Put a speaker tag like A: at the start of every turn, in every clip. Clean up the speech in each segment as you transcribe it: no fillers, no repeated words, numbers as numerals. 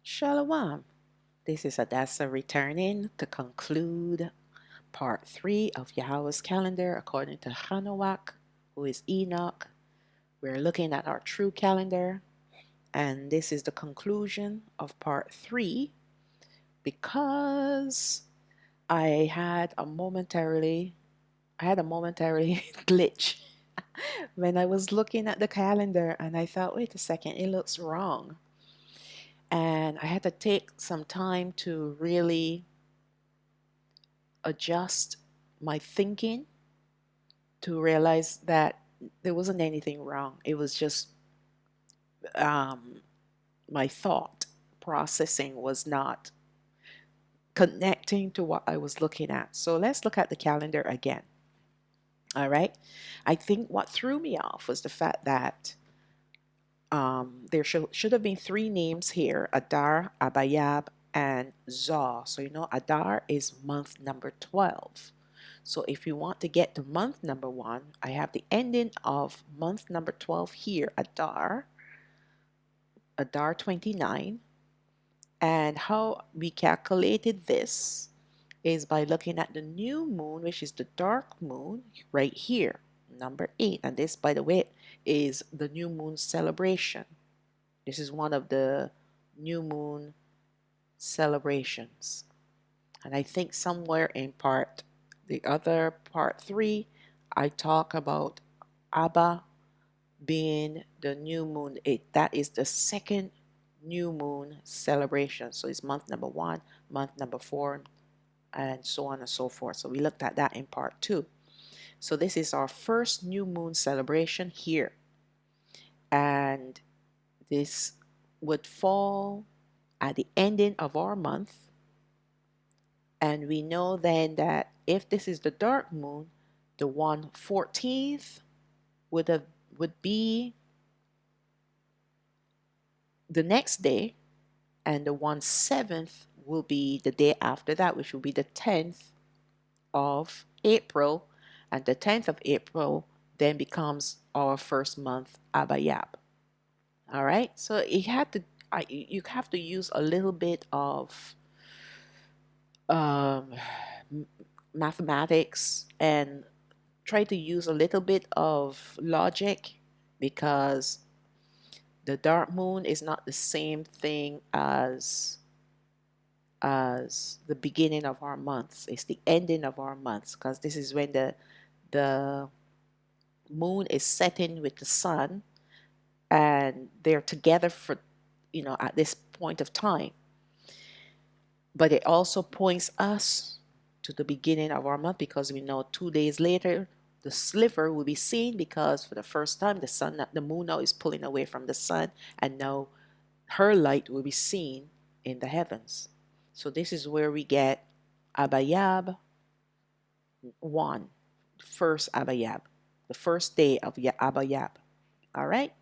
A: Shalom. This is Adassa returning to conclude part 3 of Yahawah's calendar according to CHANAWAK, who is Enoch. We're looking at our true calendar, and this is the conclusion of part 3 because I had a momentary glitch when I was looking at the calendar, and I thought, wait a second, it looks wrong. And I had to take some time to really adjust my thinking to realize that there wasn't anything wrong. It was just my thought processing was not connecting to what I was looking at. So let's look at the calendar again. All right. I think what threw me off was the fact that there should have been three names here: Adar, Abayab, and Zah. So you know Adar is month number 12. So if you want to get to month number 1, I have the ending of month number 12 here, Adar 29. And how we calculated this is by looking at the new moon, which is the dark moon right here, number 8. And this, by the way, is the new moon celebration. This is one of the new moon celebrations. And I think somewhere in the other part 3, I talk about Abba being the new moon. That is the second new moon celebration. So it's month number 1, month number 4, and so on and so forth. So we looked at that in part 2. So this is our first new moon celebration here. And this would fall at the ending of our month. And we know then that if this is the dark moon, the 1/14th would be the next day, and the 1/7th will be the day after that, which will be the 10th of April, and the 10th of April then becomes our first month, Abayab. All right, so you have to use a little bit of mathematics and try to use a little bit of logic, because the dark moon is not the same thing as the beginning of our months. It's the ending of our months, because this is when the moon is setting with the sun, and they're together for at this point of time. But it also points us to the beginning of our month, because we know 2 days later the sliver will be seen, because for the first time the moon now is pulling away from the sun, and now her light will be seen in the heavens. So this is where we get Abayab 1, first Abayab, the first day of Abayab. All right.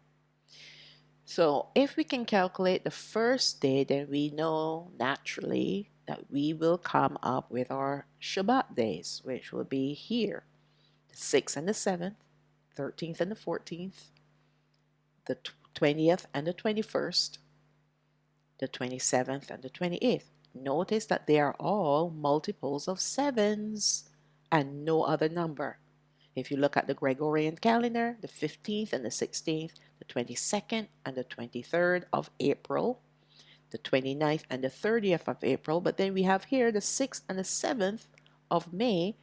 A: So if we can calculate the first day, then we know naturally that we will come up with our Shabbat days, which will be here: the 6th and the 7th, 13th and the 14th, the 20th and the 21st, the 27th and the 28th. Notice that they are all multiples of 7s and no other number. If you look at the Gregorian calendar, the 15th and the 16th, the 22nd and the 23rd of April, the 29th and the 30th of April, but then we have here the 6th and the 7th of May.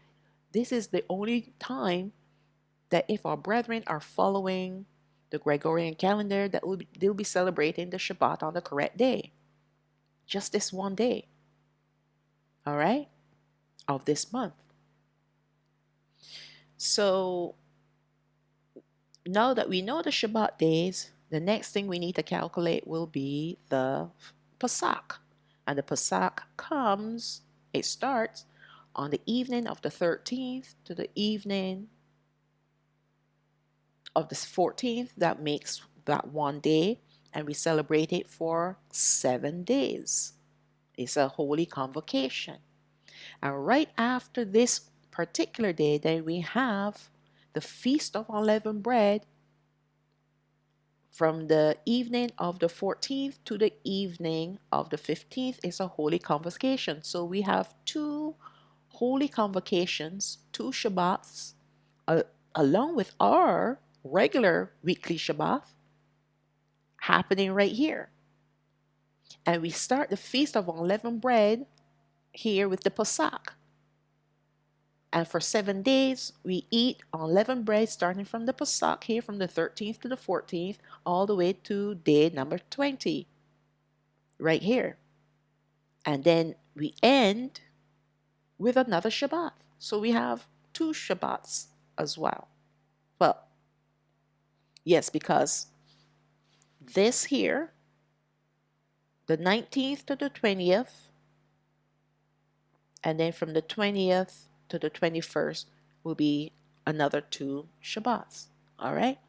A: This is the only time that if our brethren are following the Gregorian calendar, that they'll be celebrating the Shabbat on the correct day. Just this one day, all right, of this month. So now that we know the Shabbat days, the next thing we need to calculate will be the Pesach. And the Pesach starts on the evening of the 13th to the evening of the 14th. That makes that one day, and we celebrate it for 7 days. It's a holy convocation. And right after this particular day, then we have the Feast of Unleavened Bread, From the evening of the 14th to the evening of the 15th is a holy convocation. So we have two holy convocations, two Shabbats, uh, along with our regular weekly Shabbat happening right here. And we start the Feast of Unleavened Bread here with the Pesach. And for 7 days, we eat unleavened bread starting from the Pesach here from the 13th to the 14th, all the way to day number 20, right here. And then we end with another Shabbat. So we have two Shabbats as well. Well, yes, because this here, the 19th to the 20th, and then from the 20th to the 21st will be another two Shabbats. All right?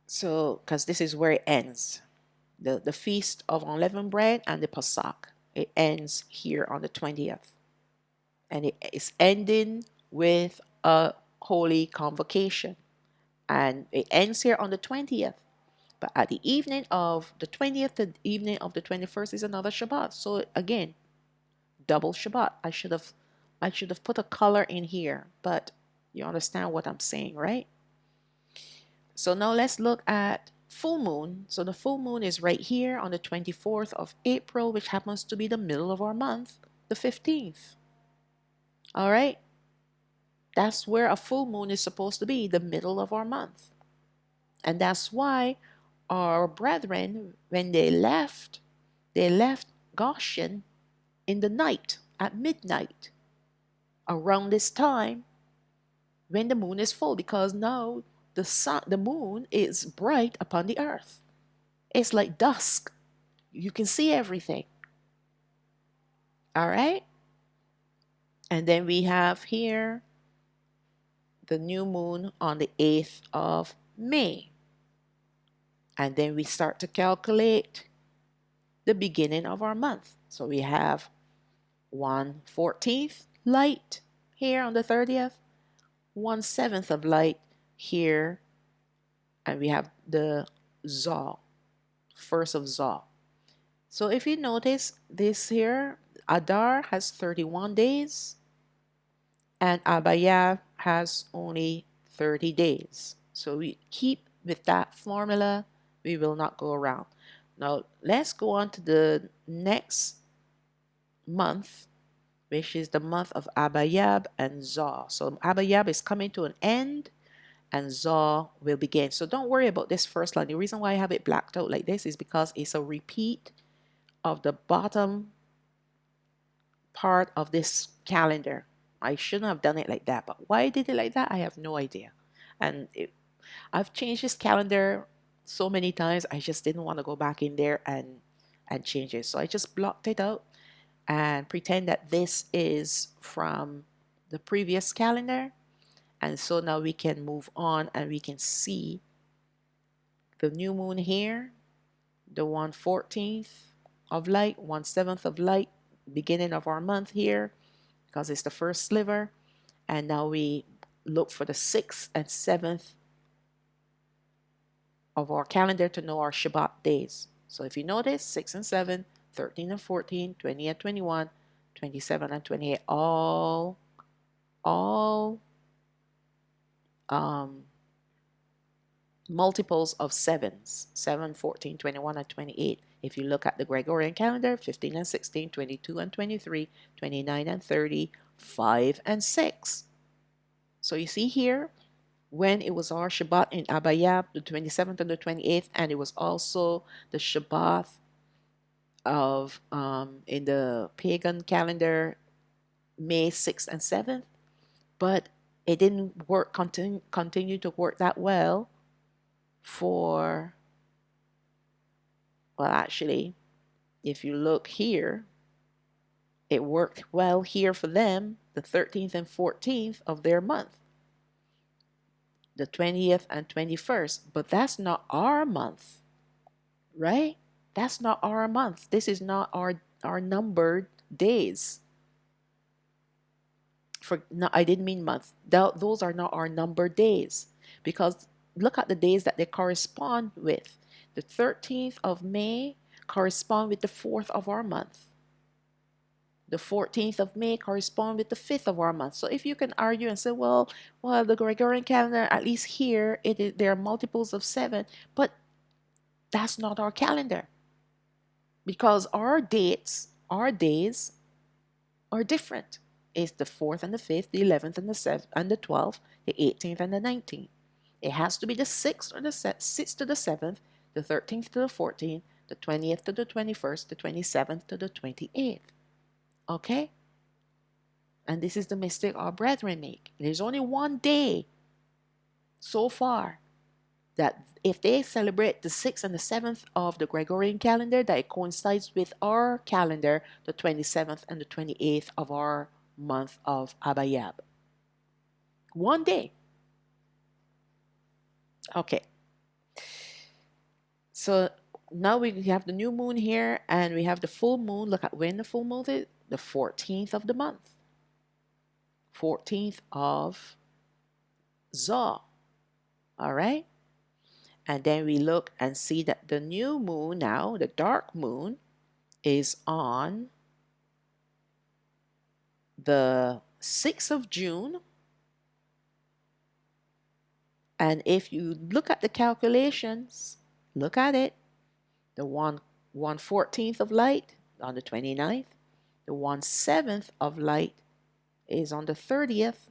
A: So, because this is where it ends. The Feast of Unleavened Bread and the Pesach. It ends here on the 20th. And it is ending with a holy convocation. And it ends here on the 20th. But at the evening of the 20th to the evening of the 21st is another Shabbat. So again, double Shabbat. I should have put a color in here, but you understand what I'm saying, right? So now let's look at full moon. So the full moon is right here on the 24th of April, which happens to be the middle of our month, the 15th. All right? That's where a full moon is supposed to be, the middle of our month. And that's why our brethren, when they left Goshen in the night, at midnight, around this time, when the moon is full, because now the moon is bright upon the earth. It's like dusk. You can see everything. All right? And then we have here the new moon on the 8th of May. And then we start to calculate the beginning of our month. So we have 1/14th light here on the 30th, 1/7 of light here, and we have the Zaw, first of Zaw. So if you notice this here, Adar has 31 days and Abaya has only 30 days. So we keep with that formula. We will not go around. Now let's go on to the next month, which is the month of Abayab and Zaw. So Abayab is coming to an end and Zaw will begin. So don't worry about this first line. The reason why I have it blacked out like this is because it's a repeat of the bottom part of this calendar. I shouldn't have done it like that, but why I did it like that, I have no idea. And I've changed this calendar so many times, I just didn't want to go back in there and change it. So I just blocked it out and pretend that this is from the previous calendar. And so now we can move on and we can see the new moon here, the 1/14th of light, 1/7 of light, beginning of our month here, because it's the first sliver. And now we look for the 6th and 7th of our calendar to know our Shabbat days. So if you notice, 6 and 7, 13 and 14, 20 and 21, 27 and 28, all multiples of sevens, 7, 14, 21, and 28. If you look at the Gregorian calendar, 15 and 16, 22 and 23, 29 and 30, 5 and 6. So you see here, when it was our Shabbat in Abayab, the 27th and the 28th, and it was also the Shabbat of, in the pagan calendar, May 6th and 7th, but it didn't work, continue to work that well for, well, actually, if you look here, it worked well here for them, the 13th and 14th of their month, the 20th and 21st, but that's not our month, right? That's not our month. This is not our numbered days. No, I didn't mean month. Those are not our numbered days, because look at the days that they correspond with. The 13th of May correspond with the 4th of our month. The 14th of May correspond with the 5th of our month. So if you can argue and say, well, the Gregorian calendar, at least here, there are multiples of 7, but that's not our calendar, because our days are different. It's the 4th and the 5th, the 11th and the 7th and the 12th, the 18th and the 19th. It has to be the 6th or the 6th to the 7th, the 13th to the 14th, the 20th to the 21st, the 27th to the 28th. Okay? And this is the mistake our brethren make. There's only one day so far that if they celebrate the 6th and the 7th of the Gregorian calendar, that it coincides with our calendar, the 27th and the 28th of our month of Abayab. One day. Okay. So now we have the new moon here, and we have the full moon. Look at when the full moon is. The 14th of the month. 14th of Zah. All right? And then we look and see that the new moon now, the dark moon, is on the 6th of June. And if you look at the calculations, look at it. The 1/14th of light on the 29th. The 1/7th of light is on the 30th.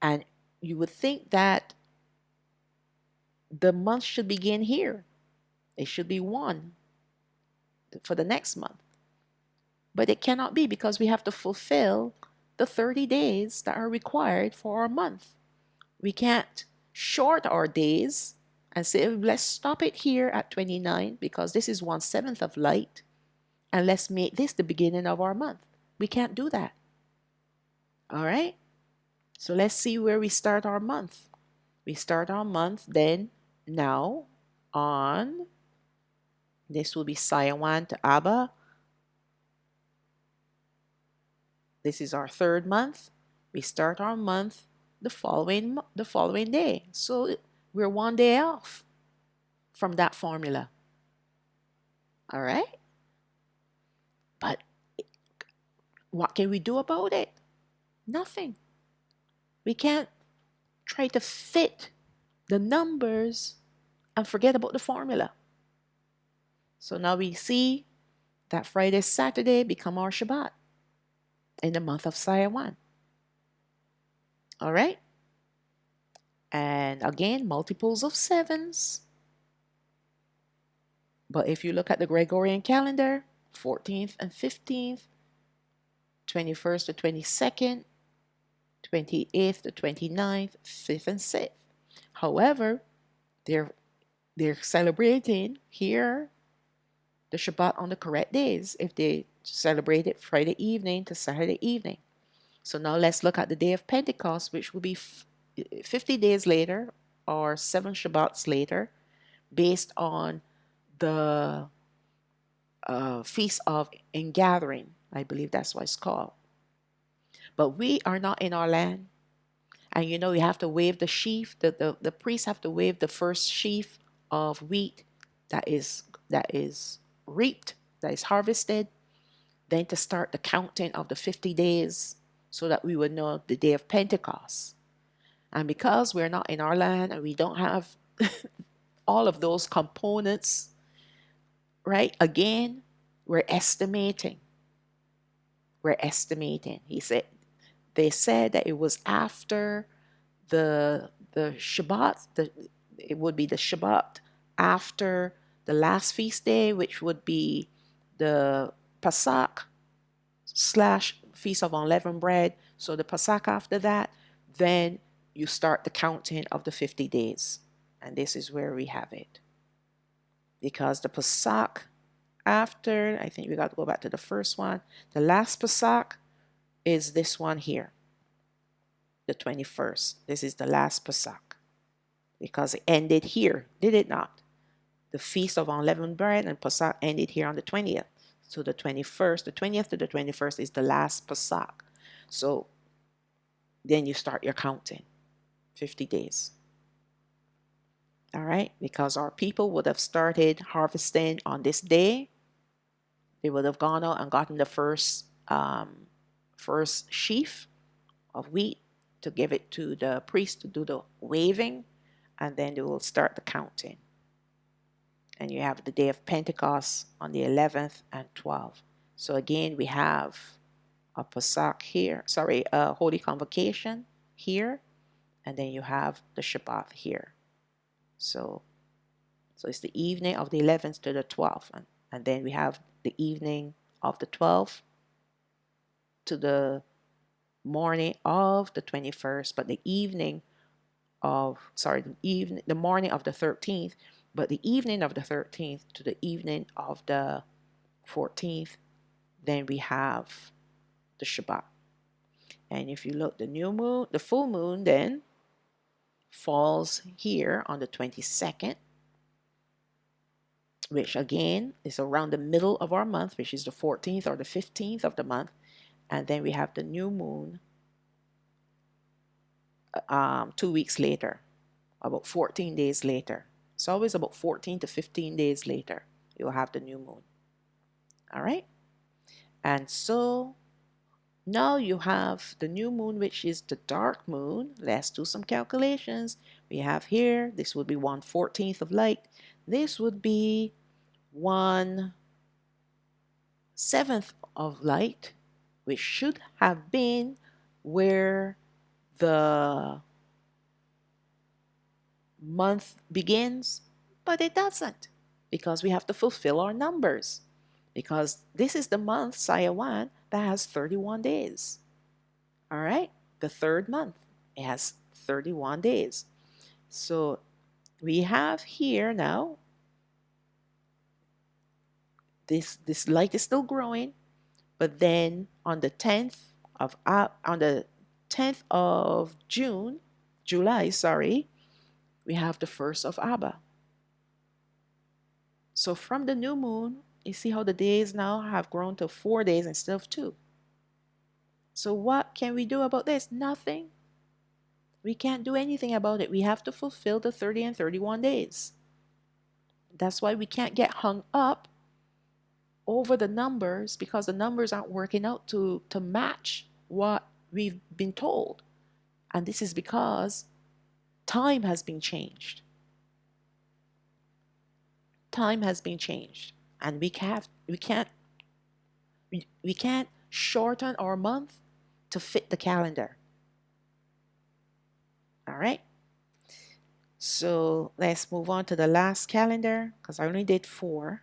A: And you would think that the month should begin here. It should be 1 for the next month. But it cannot be, because we have to fulfill the 30 days that are required for our month. We can't short our days and say, let's stop it here at 29 because this is 1/7 of light, and let's make this the beginning of our month. We can't do that. All right? So let's see where we start our month. We start our month then now on, this will be Sayawan to Abba. This is our 3rd month. We start our month the following day. So we're 1 day off from that formula. All right? But what can we do about it? Nothing. We can't try to fit the numbers and forget about the formula. So now we see that Friday, Saturday become our Shabbat in the month of Sayawan. All right? And again, multiples of 7s. But if you look at the Gregorian calendar, 14th and 15th, 21st to 22nd, 28th to 29th, 5th and 6th. However, they're celebrating here the Shabbat on the correct days if they celebrate it Friday evening to Saturday evening. So now let's look at the day of Pentecost, which will be 50 days later or 7 Shabbats later, based on the Feast of Ingathering. I believe that's what it's called. But we are not in our land. And you know, you have to wave the sheaf. The priests have to wave the first sheaf of wheat that is reaped, that is harvested, then to start the counting of the 50 days so that we would know the day of Pentecost. And because we're not in our land and we don't have all of those components, right? Again, we're estimating. They said that it was after the Shabbat, it would be the Shabbat after the last feast day, which would be the Pasach / Feast of Unleavened Bread. So the Pasach after that, then you start the counting of the 50 days. And this is where we have it. Because the Pasach after, I think we got to go back to the first one. The last Pasach is this one here, the 21st. This is the last Pasach because it ended here, did it not? The Feast of Unleavened Bread and Pasach ended here on the 20th. So the 21st, the 20th to the 21st is the last Pasach. So then you start your counting. 50 days. All right, because our people would have started harvesting on this day. They would have gone out and gotten the first sheaf of wheat to give it to the priest to do the waving, and then they will start the counting. And you have the day of Pentecost on the 11th and 12th. So again, we have a Pesach here, a Holy Convocation here, and then you have the Shabbat here. So it's the evening of the 11th to the 12th, and then we have the evening of the 12th to the morning of the 21st, but the morning of the 13th, but the evening of the 13th to the evening of the 14th, then we have the Shabbat. And if you look, the full moon then falls here on the 22nd, which again is around the middle of our month, which is the 14th or the 15th of the month. And then we have the new moon 2 weeks later, about 14 days later. It's always about 14 to 15 days later, you'll have the new moon. All right? And so now you have the new moon, which is the dark moon. Let's do some calculations. We have here, this would be 1/14 of light. This would be 1/7 of light, which should have been where the month begins, but it doesn't, because we have to fulfill our numbers, because this is the month, Sayawan, that has 31 days. All right, the third month, it has 31 days. So we have here now, this light is still growing, but then on the 10th of July, we have the first of Abba. So from the new moon, you see how the days now have grown to 4 days instead of 2. So what can we do about this? Nothing. We can't do anything about it. We have to fulfill the 30 and 31 days. That's why we can't get hung up over the numbers, because the numbers aren't working out to match what we've been told. And this is because time has been changed. Time has been changed, and we can't shorten our month to fit the calendar. All right, so let's move on to the last calendar, because I only did 4,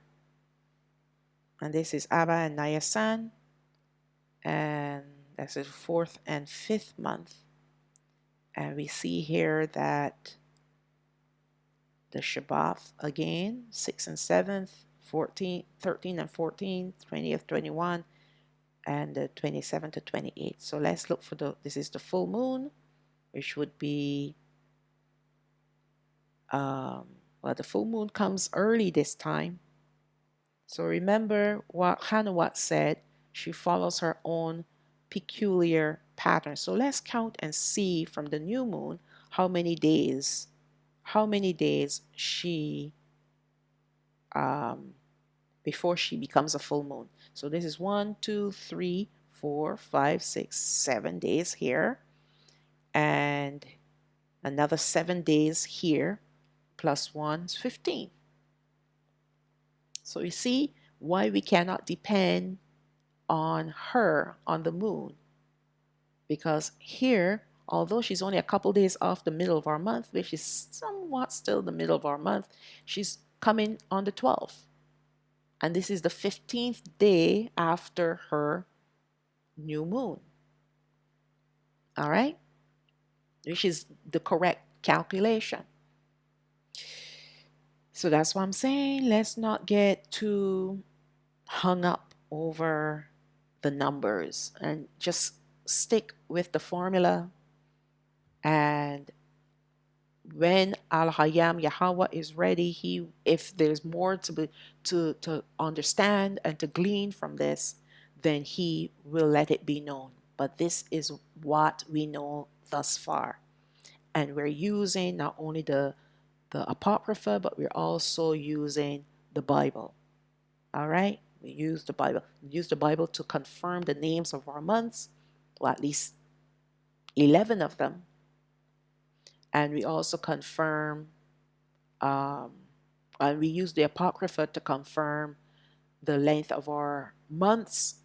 A: and this is Abba and Nayasan, and that's the 4th and 5th month. And we see here that the Shabbat again, 6th and 7th, 13 and 14, 20th, 21, and the 27th to 28th. So let's look for this is the full moon, which would be, well, the full moon comes early this time. So remember what CHANAWAK said, she follows her own peculiar pattern. So let's count and see from the new moon how many days she before she becomes a full moon. So this is 1, 2, 3, 4, 5, 6, 7 days here, and another 7 days here, plus 1 is 15. So you see why we cannot depend on her, on the moon, because here, although she's only a couple days off the middle of our month, which is somewhat still the middle of our month, she's coming on the 12th. And this is the 15th day after her new moon. All right? Which is the correct calculation. So that's what I'm saying. Let's not get too hung up over the numbers, and just stick with the formula. And when Al-Hayam Yahweh is ready, if there's more to understand and to glean from this, then he will let it be known. But this is what we know thus far. And we're using not only the Apocrypha, but we're also using the Bible. All right? We use the Bible. We use the Bible to confirm the names of our months, well, at least 11 of them. And we also confirm, um, and we use the Apocrypha to confirm the length of our months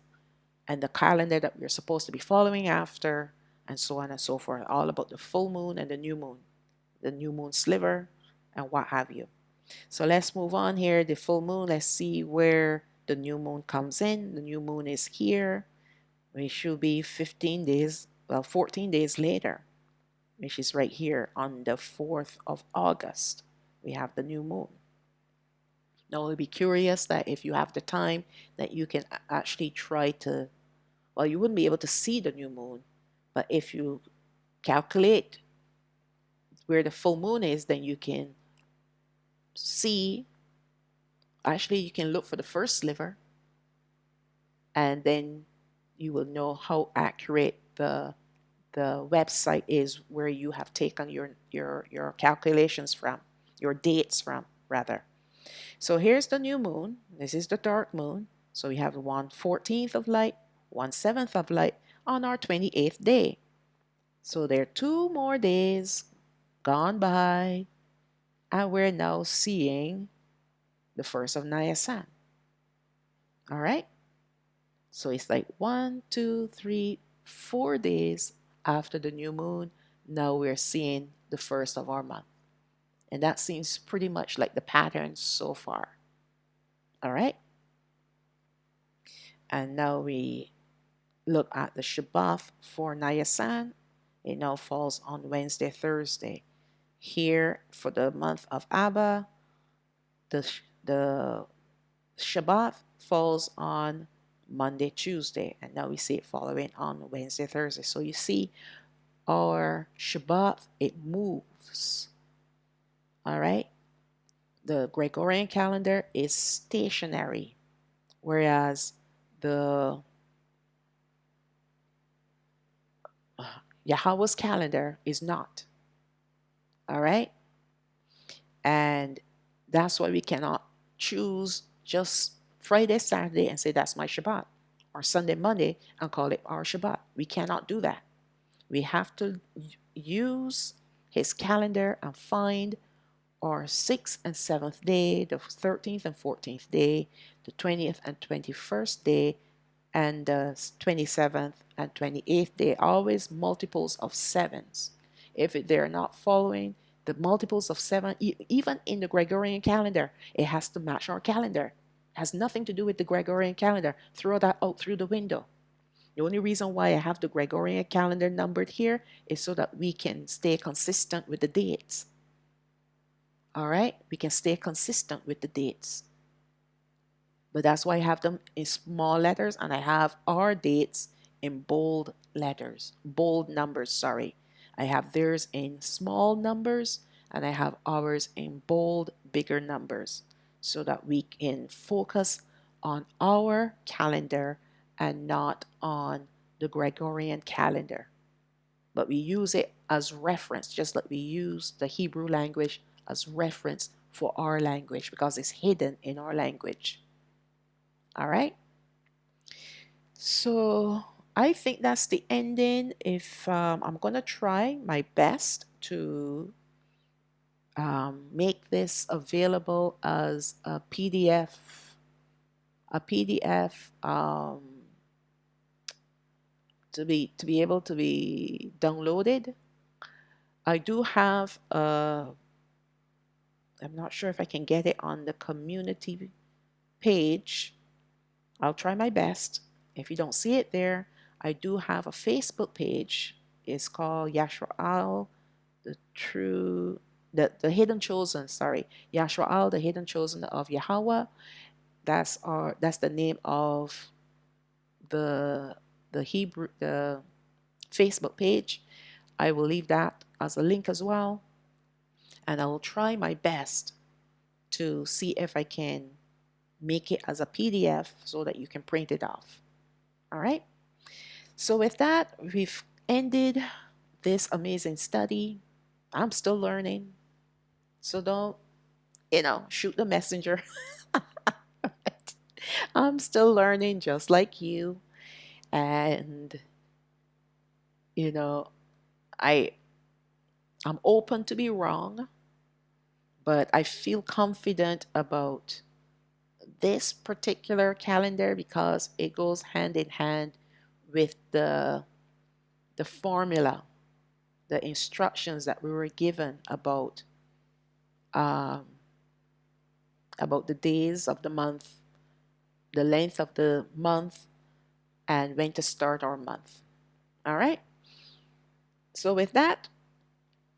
A: and the calendar that we're supposed to be following after, and so on and so forth. All about the full moon and the new moon sliver, and what have you. So let's move on here. The full moon, let's see where the new moon comes in. The new moon is here. We should be 15 days, well, 14 days later, which is right here on the 4th of August. We have the new moon. Now, it'll be curious that if you have the time, that you can actually try to, well, you wouldn't be able to see the new moon, but if you calculate where the full moon is, then you can see, actually, you can look for the first sliver, and then you will know how accurate the website is where you have taken your calculations from, your dates from, rather. So here's the new moon. This is the dark moon. So we have 1/14 of light, 1/7 of light on our 28th day. So there are 2 more days gone by, and we're now seeing the first of Nisan. All right? So it's like 1, 2, 3, 4 days after the new moon. Now we're seeing the first of our month. And that seems pretty much like the pattern so far. All right? And now we look at the Shabbat for Nisan. It now falls on Wednesday, Thursday. Here for the month of Abba, the Shabbat falls on Monday, Tuesday, and now we see it following on Wednesday, Thursday. So you see our Shabbat, it moves. All right? The Gregorian calendar is stationary, whereas the YAHAWAH'S calendar is not. All right? And that's why we cannot choose just Friday, Saturday and say that's my Shabbat, or Sunday, Monday and call it our Shabbat. We cannot do that. We have to use his calendar and find our 6th and 7th day, the 13th and 14th day, the 20th and 21st day, and the 27th and 28th day, always multiples of sevens. If they're not following the multiples of 7, even in the Gregorian calendar, it has to match our calendar. It has nothing to do with the Gregorian calendar. Throw that out through the window. The only reason why I have the Gregorian calendar numbered here is so that we can stay consistent with the dates. All right? We can stay consistent with the dates. But that's why I have them in small letters, and I have our dates in bold letters, bold numbers, sorry. I have theirs in small numbers, and I have ours in bold, bigger numbers, so that we can focus on our calendar and not on the Gregorian calendar. But we use it as reference, just like we use the Hebrew language as reference for our language, because it's hidden in our language. All right. So I think that's the ending. If I'm going to try my best to make this available as a PDF, to be able to be downloaded. I do have I'm not sure if I can get it on the community page. I'll try my best. If you don't see it there, I do have a Facebook page. It's called Yasha'al, the hidden chosen. Sorry, Yasha'al, the hidden chosen of Yahawah. That's the name of the the Facebook page. I will leave that as a link as well, and I will try my best to see if I can make it as a PDF so that you can print it off. All right. So with that, we've ended this amazing study. I'm still learning. So don't, shoot the messenger. I'm still learning just like you. And, you know, I I'm open to be wrong, but I feel confident about this particular calendar because it goes hand in hand with the formula, the instructions that we were given um, about the days of the month, the length of the month, and when to start our month. All right. So with that,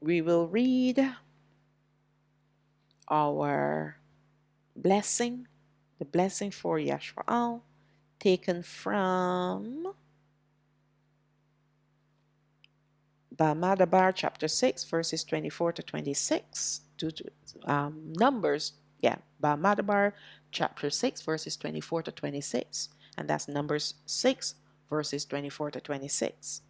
A: we will read our blessing, the blessing for Yashwa'al, taken from Bamadabar chapter 6, verses 24 to 26. Numbers, yeah, Bamadabar chapter 6, verses 24 to 26. And that's Numbers 6, verses 24 to 26.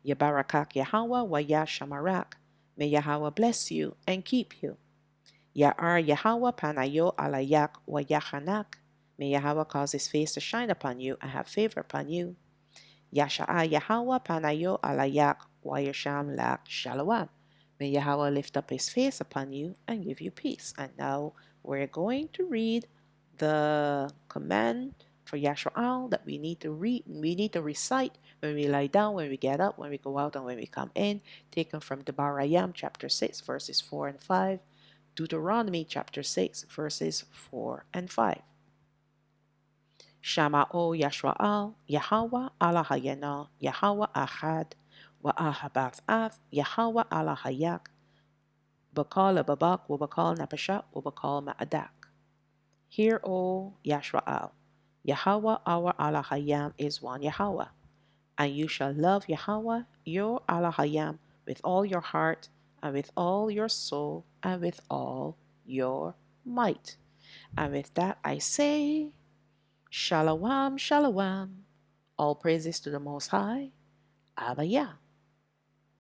A: Yabarakak Yahweh wa Yashamarak. May Yahweh bless you and keep you. Ya'ar Yahweh panayo alayak wa yachanak. May Yahweh cause his face to shine upon you and have favor upon you. Yasha'a Yahweh panayo alayak wa yasham lak shalom. May Yahweh lift up his face upon you and give you peace. And now we're going to read the command for Yashwa'al that we need to read, we need to recite when we lie down, when we get up, when we go out, and when we come in, taken from the Barayam chapter 6, verses 4 and 5, Deuteronomy chapter 6, verses 4 and 5. Shama'o Yashwa'al, Yahweh Allah Hayana, Yahweh Ahad, Wa'ahabath'ath, Yahweh Allah Hayak, Bakal Babak, Wabakal Napashat, Wabakal Ma'adak. Hear, O Yashwa'al, Yahweh our Allah Hayam is one Yahweh, and you shall love Yahweh your Allah Hayam with all your heart, and with all your soul, and with all your might. And with that I say, Shalom, Shalom. All praises to the Most High, Abba Yah.